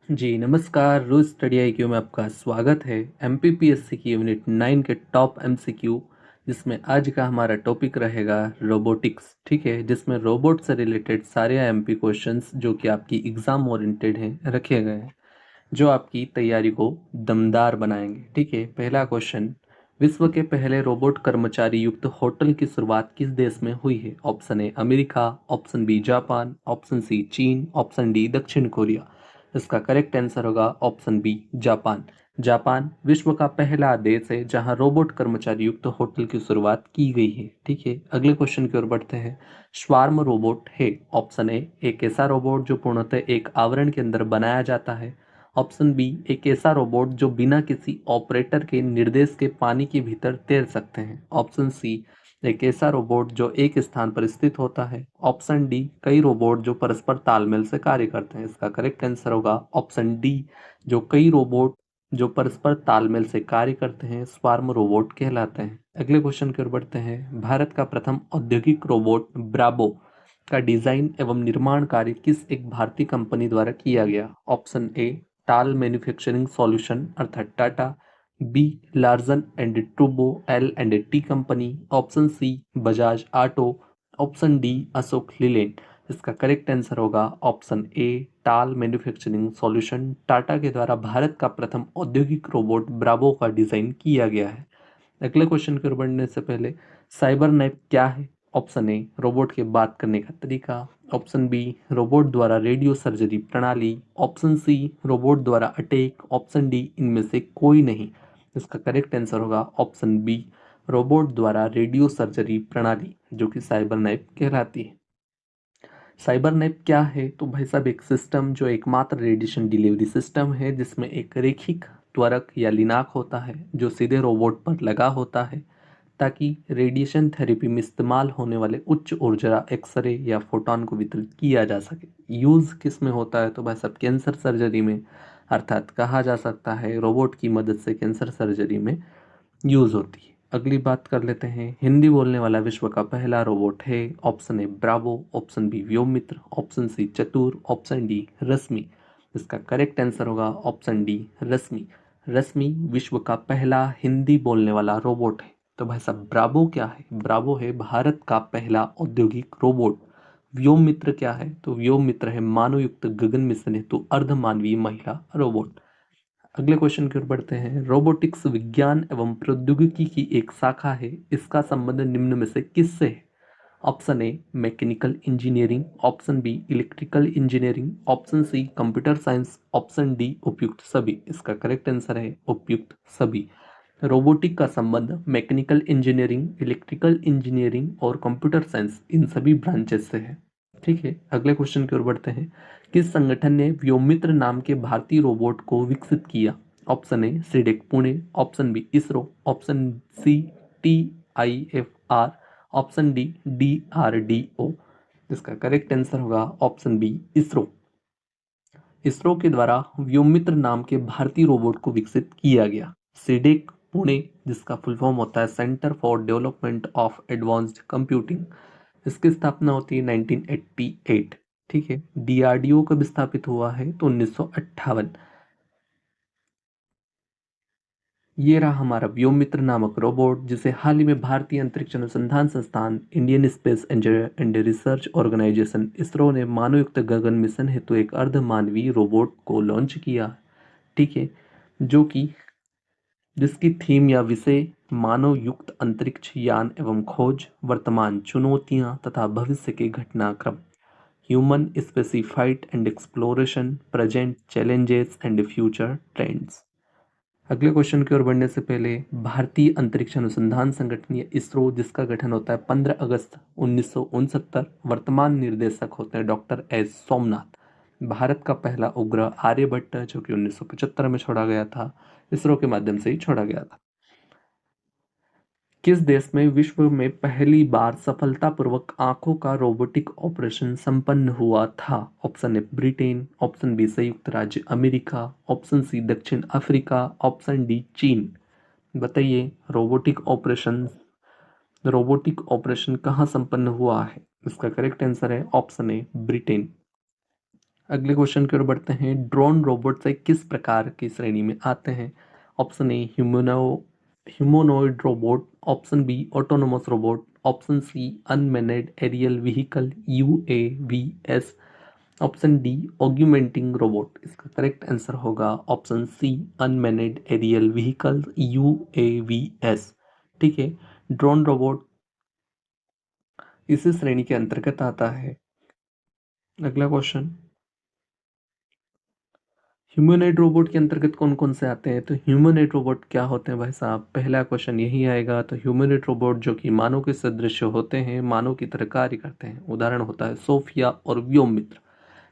जी, नमस्कार। रोज़ study IQ में आपका स्वागत है। एमपीपीएससी की यूनिट 9 के टॉप एमसीक्यू, जिसमें आज का हमारा टॉपिक रहेगा रोबोटिक्स। ठीक है, जिसमें रोबोट से रिलेटेड सारे एमपी क्वेश्चंस जो कि आपकी एग्ज़ाम ओरिएंटेड हैं रखे गए हैं, जो आपकी तैयारी को दमदार बनाएंगे। ठीक है, पहला क्वेश्चन, विश्व के पहले रोबोट कर्मचारी युक्त होटल की शुरुआत किस देश में हुई है? Option A America, option B Japan, option C चीन, ऑप्शन डी दक्षिण कोरिया। इसका करेक्ट आंसर होगा ऑप्शन बी जापान। जापान विश्व का पहला देश है जहां रोबोट कर्मचारी युक्त होटल की शुरुआत की गई है। ठीक है, अगले क्वेश्चन की ओर बढ़ते हैं। स्वार्म रोबोट है। ऑप्शन ए एक ऐसा रोबोट जो पूर्णतः एक आवरण के अंदर बनाया जाता है। ऑप्शन बी एक ऐसा रोबोट जो बिना किसी ऑपरेटर के निर्देश के पानी के भीतर तैर सकते हैं। ऑप्शन सी एक ऐसा रोबोट जो एक स्थान पर स्थित होता है। ऑप्शन डी कई रोबोट जो परस्पर तालमेल से कार्य करते हैं। इसका करेक्ट आंसर होगा ऑप्शन डी, जो कई रोबोट जो परस्पर तालमेल से कार्य करते हैं स्वार्म रोबोट कहलाते हैं। अगले क्वेश्चन की ओर बढ़ते हैं। भारत का प्रथम औद्योगिक रोबोट ब्राबो का डिजाइन एवं निर्माण कार्य किस एक भारतीय कंपनी द्वारा किया गया? Option A TAL manufacturing solution अर्थात Tata, B Larsen and Toubro L and T company, option C Bajaj auto, option D Ashok Leyland. इसका करेक्ट आंसर होगा option A TAL manufacturing solution. Tata के द्वारा भारत का प्रथम औद्योगिक रोबोट ब्रावो का डिजाइन किया गया है। अगले क्वेश्चन की ओर बढ़ने से पहले, साइबर नाइफ क्या है? ऑप्शन ए रोबोट के बात करने का तरीका, ऑप्शन बी रोबोट द्वारा रेडियो सर्जरी प्रणाली, ऑप्शन सी रोबोट द्वारा अटैक, ऑप्शन डी इनमें से कोई नहीं। इसका करेक्ट आंसर होगा ऑप्शन बी रोबोट द्वारा रेडियो सर्जरी प्रणाली, जो कि साइबर नाइफ कहलाती है। साइबर नाइफ क्या है? तो भाई साहब एक सिस्टम जो एकमात्र रेडिएशन डिलीवरी सिस्टम है जिसमें एक रेखिक त्वरक या लिनाक होता है जो सीधे रोबोट पर लगा होता है, ताकि रेडिएशन थेरेपी में इस्तेमाल होने वाले उच्च ऊर्जा एक्सरे या फोटॉन को वितरित किया जा सके। यूज़ किस में होता है? तो भाई साहब कैंसर सर्जरी में, अर्थात कहा जा सकता है रोबोट की मदद से कैंसर सर्जरी में यूज़ होती है। अगली बात कर लेते हैं। हिंदी बोलने वाला विश्व का पहला रोबोट है। Option A Bravo, option B Vyommitra, option C Chatur, option D Rashmi. इसका करेक्ट आंसर होगा ऑप्शन डी रश्मि। रश्मि विश्व का पहला हिंदी बोलने वाला रोबोट है। तो भाई साहब ब्रावो क्या है? ब्रावो है भारत का पहला औद्योगिक रोबोट। व्योम मित्र क्या है? तो व्योम मित्र है मानवयुक्त गगन मिशन हेतु अर्धमानवीय महिला रोबोट। अगले क्वेश्चन की ओर बढ़ते हैं। रोबोटिक्स विज्ञान एवं प्रौद्योगिकी की एक शाखा है। इसका संबंध निम्न में से किससे है? Option A mechanical engineering, option B electrical engineering, option C computer science, option D उपयुक्त सभी। इसका करेक्ट आंसर है उपयुक्त सभी। रोबोटिक का संबंध मैकेनिकल इंजीनियरिंग, इलेक्ट्रिकल इंजीनियरिंग और कंप्यूटर साइंस इन सभी ब्रांचेस से है। ठीक है, अगले क्वेश्चन की ओर बढ़ते हैं। किस संगठन ने व्योमित्र नाम के भारतीय रोबोट को विकसित किया? Option A CDAC Pune, option B ISRO, option C TIFR, option D DRDO। इसका करेक्ट आंसर होगा ऑप्शन बी इसरो। इसरो के द्वारा व्योमित्र नाम के भारतीय रोबोट को विकसित किया गया। सीडेक पुणे, जिसका फुल फॉर्म होता है centre for development of advanced computing, इसकी स्थापना होती है 1988। ठीक है, DRDO कब स्थापित हुआ है? तो 1958। ये रहा हमारा व्योमित्र नामक रोबोट, जिसे हाल ही में भारतीय अंतरिक्ष अनुसंधान संस्थान, Indian space and research organisation ISRO ने मानवयुक्त गगन मिशन हेतु एक अर्धमानवीय रोबोट को लॉन्च किया। ठीक है, जो कि जिसकी थीम या विषय मानव युक्त अंतरिक्ष यान एवं खोज, वर्तमान चुनौतियां तथा भविष्य के घटनाक्रम, human specified and exploration, present challenges and future trends. अगले क्वेश्चन की ओर बढ़ने से पहले, भारतीय अंतरिक्ष अनुसंधान संगठन या इसरो, जिसका गठन होता है 15 अगस्त 1969, वर्तमान निर्देशक होते हैं डॉक्टर एस सोमनाथ। भारत का पहला उपग्रह आर्यभट्ट, जो कि 1975 में छोड़ा गया था, इसरो के माध्यम से ही छोड़ा गया था। किस देश में विश्व में पहली बार सफलतापूर्वक आंखों का रोबोटिक ऑपरेशन संपन्न हुआ था? Option A Britain, option B संयुक्त राज्य अमेरिका, ऑप्शन सी दक्षिण अफ्रीका, ऑप्शन डी चीन। बताइए, रोबोटिक ऑपरेशन कहाँ संपन्न हुआ है? इसका करेक्ट आंसर है ऑप्शन ए ब्रिटेन। अगले क्वेश्चन की ओर बढ़ते हैं। ड्रोन रोबोट से किस प्रकार की श्रेणी में आते हैं? Option A humanoid robot, option B autonomous robot, option C unmanned aerial vehicle UAVs, option D augmenting robot. इसका करेक्ट आंसर होगा option C unmanned aerial vehicle UAVs। ठीक है, ड्रोन रोबोट इसी श्रेणी के अंतर्गत आता है। अगला क्वेश्चन, ह्यूमनॉइड रोबोट के अंतर्गत कौन कौन से आते हैं? तो ह्यूमनॉइड रोबोट क्या होते हैं भाई साहब? पहला क्वेश्चन यही आएगा। तो ह्यूमनॉइड रोबोट जो कि मानव के सदृश होते हैं, मानव की तरह कार्य करते हैं, उदाहरण होता है सोफिया और व्योम मित्र।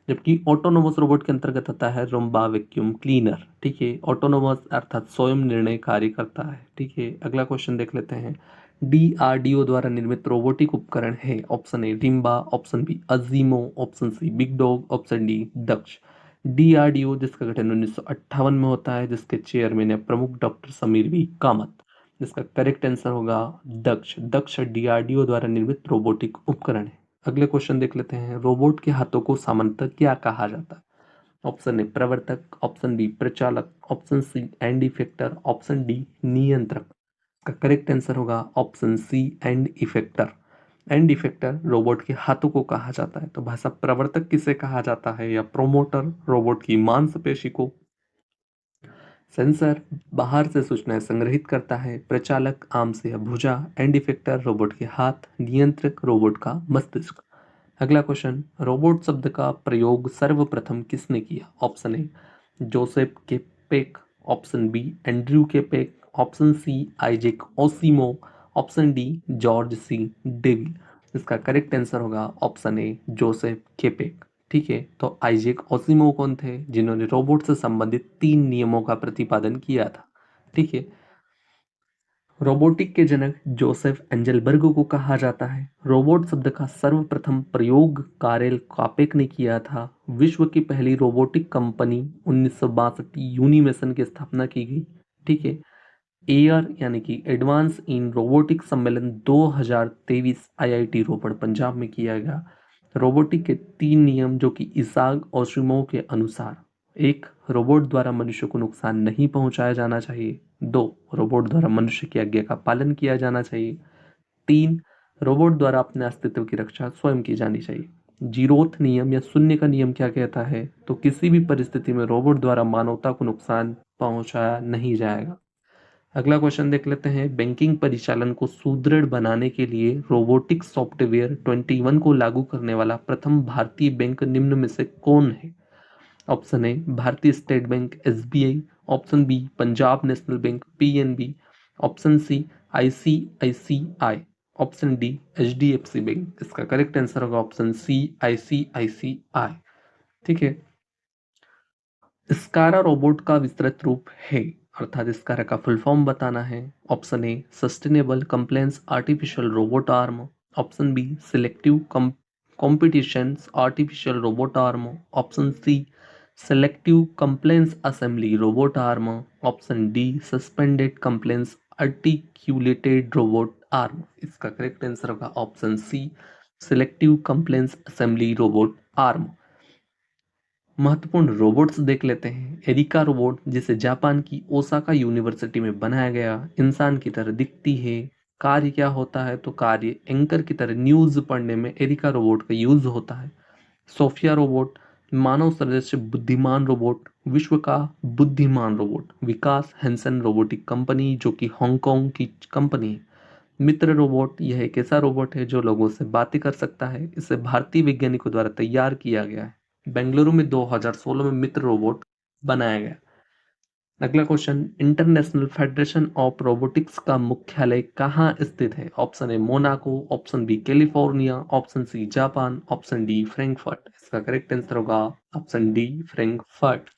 जबकि ऑटोनोमस रोबोट के अंतर्गत आता है रोम्बा वैक्यूम क्लीनर। ठीक है, ऑटोनोमस अर्थात स्वयं निर्णय कार्य करता है। ठीक है, अगला क्वेश्चन देख लेते हैं। DRDO द्वारा निर्मित रोबोटिक उपकरण है। ऑप्शन ए रिम्बा, option B ASIMO, option C big dog, option D Daksh. DRDO जिसका गठन 1958 में होता है, जिसके चेयरमैन है प्रमुख डॉक्टर समीर वी कामत। जिसका करेक्ट आंसर होगा दक्ष। दक्ष DRDO द्वारा निर्मित रोबोटिक उपकरण है। अगले क्वेश्चन देख लेते हैं। रोबोट के हाथों को सामान्यतः क्या कहा जाता है? ऑप्शन ए प्रवर्तक, ऑप्शन बी प्रचालक, option C end effector, option D नियंत्रक। का करेक्ट आंसर होगा option C end effector. End effector robot के हाथों को कहा जाता है। तो भाषा प्रवर्तक किसे कहा जाता है? या प्रोमोटर रोबोट की मांसपेशी को। सेंसर बाहर से सूचनाएं संग्रहित करता है। प्रचालक आम से या भुजा। एंड इफेक्टर रोबोट के हाथ। नियंत्रक रोबोट का मस्तिष्क। अगला क्वेश्चन, रोबोट शब्द का प्रयोग सर्वप्रथम किसने किया? Option A Joseph Capek, option B Andrew Capek, option C Isaac Asimov, option D George C Devol. इसका करेक्ट आंसर होगा ऑप्शन ए जोसेफ केपेक। ठीक है, तो आइजैक ओसिमो कौन थे? जिन्होंने रोबोट से संबंधित 3 नियमों का प्रतिपादन किया था। ठीक है, रोबोटिक के जनक जोसेफ एंजलबर्ग को कहा जाता है। रोबोट शब्द का सर्वप्रथम प्रयोग कारेल कापेक ने किया था। विश्व की पहली रोबोटिक कंपनी 1962 यूनिमेशन की स्थापना की गई। ठीक है, एयर यानी कि एडवांस इन रोबोटिक सम्मेलन 2023 IIT रोपड़ पंजाब में किया गया। रोबोटिक के 3 नियम जो कि इसाक ओसिमो के अनुसार: एक, रोबोट द्वारा मनुष्य को नुकसान नहीं पहुंचाया जाना चाहिए। दो, रोबोट द्वारा मनुष्य की आज्ञा का पालन किया जाना चाहिए। तीन, रोबोट द्वारा अपने अस्तित्व की रक्षा स्वयं की जानी चाहिए। जीरोथ नियम या शून्य का नियम क्या कहता है? तो किसी भी परिस्थिति में रोबोट द्वारा मानवता को नुकसान पहुंचाया नहीं जाएगा। अगला क्वेश्चन देख लेते हैं। बैंकिंग परिचालन को सुदृढ़ बनाने के लिए रोबोटिक सॉफ्टवेयर 21 को लागू करने वाला प्रथम भारतीय बैंक निम्न में से कौन है? ऑप्शन ए भारतीय state bank SBI, option B Punjab national bank PNB, option C ICICI, option D HDFC bank. इसका करेक्ट आंसर होगा ऑप्शन सी ICICI। ठीक है, स्कारा रोबोट का विस्तृत रूप है, अर्थात स्कारा का फुल फॉर्म बताना है। Option A sustainable compliance artificial robot arm, option B selective competitions artificial robot arm, option C selective compliance assembly robot arm, option D suspended compliance articulated robot arm. इसका correct answer होगा option C selective compliance assembly robot arm. महत्वपूर्ण robots देख लेते हैं। Erica robot जिसे Japan की Osaka university में बनाया गया, इंसान की तरह दिखती है। कार्य क्या होता है? तो कार्य एंकर की तरह न्यूज पढ़ने में एरिका रोबोट का यूज होता है। सोफिया रोबोट मानव सदृश बुद्धिमान रोबोट, विश्व का बुद्धिमान रोबोट। विकास हैंसन रोबोटिक कंपनी जो कि हांगकांग की कंपनी है। मित्र रोबोट यह एक ऐसा रोबोट है जो लोगों से बातें कर सकता है। इसे भारतीय वैज्ञानिकों द्वारा तैयार किया गया है। बेंगलुरु में 2016 में मित्र रोबोट बनाया गया। अगला question, international federation of robotics का मुख्यालय कहाँ स्थित है? Option A Monaco, option B California, option C Japan, option D Frankfurt. इसका करेक्ट आंसर होगा ऑप्शन डी फ्रैंकफर्ट।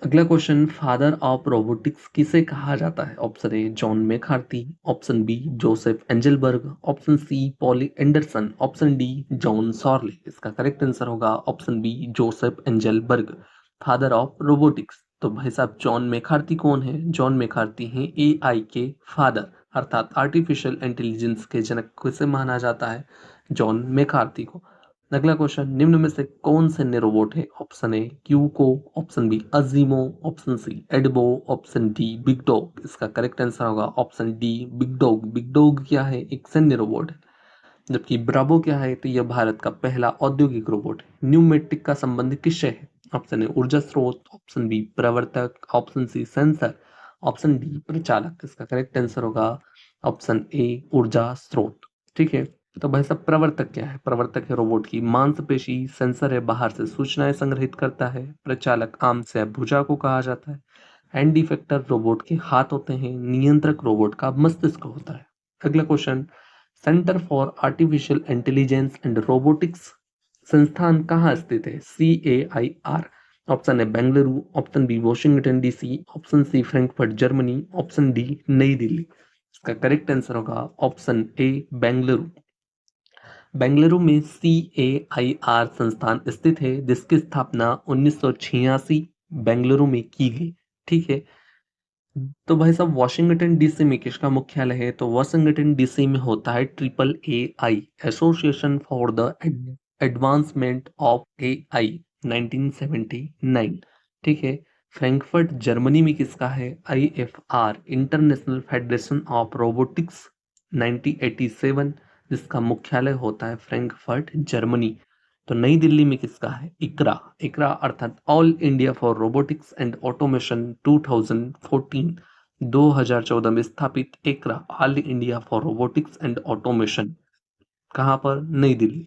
अगला क्वेश्चन, फादर ऑफ रोबोटिक्स किसे कहा जाता है? Option A John McCarthy, option B Joseph Engelberger, option C Polly Anderson, option D John Sorley. इसका correct answer होगा option B Joseph Engelberger, father of robotics. तो भाई साहब जॉन मैकार्थी कौन है? जॉन मैकार्थी हैं AI के फादर, अर्थात आर्टिफिशियल इंटेलिजेंस के जनक किसे माना जाता है? जॉन मैकार्थी को। अगला क्वेश्चन, निम्न में से कौन से अन्य रोबोट है? ऑप्शन ए क्यूको, option B ASIMO, option C एडबो, ऑप्शन डी बिग डॉग। इसका करेक्ट आंसर होगा option D big dog. Big dog क्या है? एक सैन्य रोबोट है। जबकि ब्रावो क्या है? तो यह भारत का पहला औद्योगिक रोबोट है। न्यूमेटिक का संबंध किससे है? ऑप्शन ए ऊर्जा स्रोत, ऑप्शन बी प्रवर्तक, option C sensor, option D प्रचालक। इसका करेक्ट आंसर होगा ऑप्शन ए ऊर्जा स्रोत। ठीक है, तो भाई साहब प्रवर्तक क्या है? प्रवर्तक है रोबोट की मांसपेशी, सेंसर है बाहर से सूचनाएं संग्रहित करता है, प्रचालक आम से भुजा को कहा जाता है, हैंड इफेक्टर रोबोट के हाथ होते हैं, नियंत्रक रोबोट का मस्तिष्क होता है। अगला question, centre for artificial intelligence and robotics संस्थान कहाँ स्थित है? CAIR। Option A Bengaluru, option B Washington DC, option C Frankfurt Germany, option D New Delhi. इसका करेक्ट आंसर होगा ऑप्शन ए बेंगलुरु। बेंगलुरु में CAIR संस्थान स्थित है, जिसकी स्थापना 1986 बेंगलुरु में की गई। ठीक है, तो भाई साहब वॉशिंगटन DC में किसका मुख्यालय है? तो वॉशिंगटन DC में होता है AAAI, association for the advancement of AI, 1979। ठीक है, फ्रैंकफर्ट जर्मनी में किसका है? IFR, international federation of robotics, 1987, जिसका मुख्यालय होता है फ्रैंकफर्ट जर्मनी। तो नई दिल्ली में किसका है? इकरा। इकरा अर्थात all India for robotics and automation 2014, 2014 में स्थापित इकरा, all India for robotics and automation, कहाँ पर? नई दिल्ली।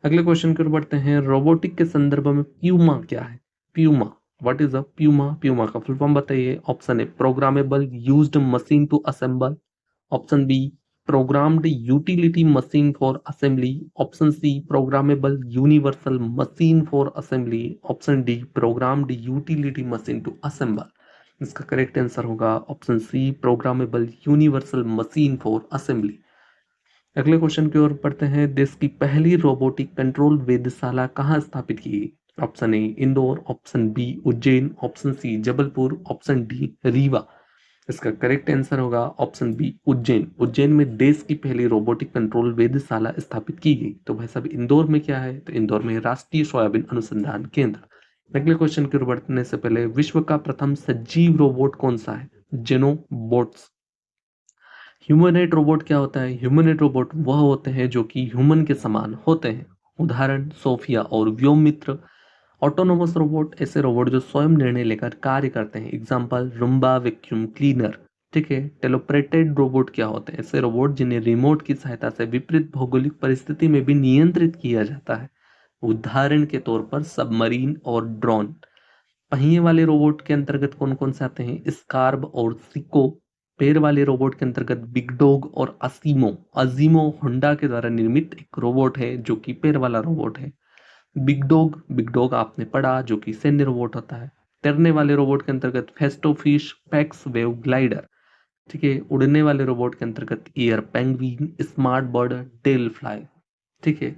अगले क्वेश्चन की ओर बढ़ते हैं। रोबोटिक के संदर्भ में प्यूमा क्या है? PUMA, what is a PUMA? PUMA का फुल फॉर्म बताइए। Option A programmable used machine to assemble, option B programmed utility machine for assembly, option C programmable universal machine for assembly, option D programmed utility machine to assemble. इसका correct answer होगा option C programmable universal machine for assembly. अगले question की ओर पढ़ते हैं। देश की पहली रोबोटिक कंट्रोल वेधशाला कहाँ स्थापित की गई? Option A Indore, option B Ujjain, option C Jabalpur, option D Rewa. इसका करेक्ट आंसर होगा ऑप्शन बी उज्जैन। उज्जैन में देश की पहली रोबोटिक कंट्रोल वेधशाला स्थापित की गई। तो भाई साहब इंदौर में क्या है? तो इंदौर में राष्ट्रीय सोयाबीन अनुसंधान केंद्र। अगले क्वेश्चन की ओर बढ़ने से पहले, विश्व का प्रथम सजीव रोबोट कौन सा है? जेनोबोट्स। ह्यूमनएड रोबोट क्या होता है? ह्यूमनएड रोबोट वह होते हैं जो कि ह्यूमन के समान होते हैं। उदाहरण सोफिया और व्योममित्र। ऑटोनोमस रोबोट, ऐसे रोबोट जो स्वयं निर्णय लेकर कार्य करते हैं। Example Roomba vacuum cleaner. ठीक है, टेलोपरेटेड रोबोट क्या होते हैं? ऐसे रोबोट जिन्हें रिमोट की सहायता से विपरीत भौगोलिक परिस्थिति में भी नियंत्रित किया जाता है। उदाहरण के तौर पर सबमरीन और ड्रोन। पहिए वाले रोबोट के अंतर्गत कौन कौन से आते हैं? स्कार्ब और सिको। पैर वाले रोबोट के अंतर्गत बिग डॉग और असीमो। अजीमो होंडा के द्वारा निर्मित एक रोबोट है जो कि पैर वाला रोबोट है। बिग डॉग आपने पढ़ा, जो कि सैन्य रोबोट होता है। तैरने वाले रोबोट के अंतर्गत फेस्टोफिश, पैक्स वेव ग्लाइडर। ठीक है, उड़ने वाले रोबोट के अंतर्गत air penguin, smart bird, tell fly. ठीक है,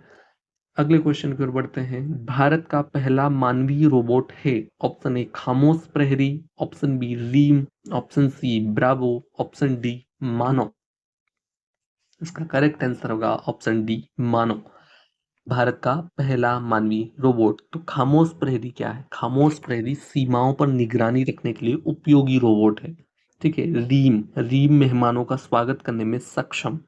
अगले क्वेश्चन की ओर बढ़ते हैं। भारत का पहला मानवीय रोबोट है। ऑप्शन ए खामोश प्रहरी, option B REEM, option C Bravo, option D Manav. इसका करेक्ट आंसर होगा ऑप्शन डी मानव। भारत का पहला मानवीय रोबोट। तो खामोश प्रहरी क्या है? खामोश प्रहरी सीमाओं पर निगरानी रखने के लिए उपयोगी रोबोट है। ठीक है, रीम, रीम मेहमानों का स्वागत करने में सक्षम।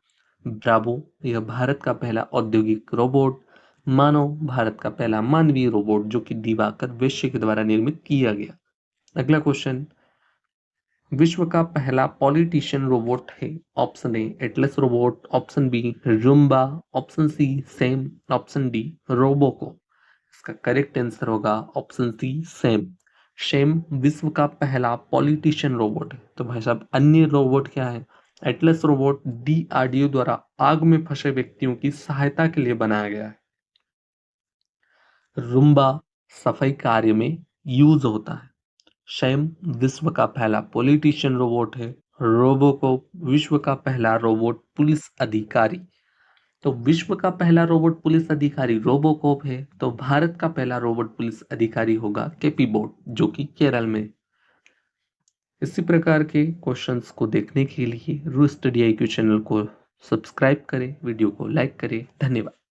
ब्रावो, यह भारत का पहला औद्योगिक रोबोट। मानव, भारत का पहला मानवीय रोबोट जो कि दिवाकर वैश्य के द्वारा निर्मित किया गया। अगला क्वेश्चन, विश्व का पहला पॉलिटिशियन रोबोट है। Option A Atlas robot, option B Roomba, option C Sam, option D रोबोको। इसका करेक्ट आंसर होगा ऑप्शन सी सेम। शेम विश्व का पहला पॉलिटिशियन रोबोट है। तो भाई साहब अन्य रोबोट क्या है? एटलस रोबोट DRDO द्वारा आग में फंसे व्यक्तियों की सहायता के लिए बनाया गया है। रूम्बा सफाई कार्य में यूज होता है। शैम विश्व का पहला पॉलिटिशियन रोबोट है। रोबोकॉप विश्व का पहला रोबोट पुलिस अधिकारी। तो विश्व का पहला रोबोट पुलिस अधिकारी रोबोकॉप है। तो भारत का पहला रोबोट पुलिस अधिकारी होगा केपीबोट, जो कि केरल में। इसी प्रकार के क्वेश्चंस को देखने के लिए रू स्टडी IQ चैनल को सब्सक्राइब करें, वीडियो को लाइक करें। धन्यवाद।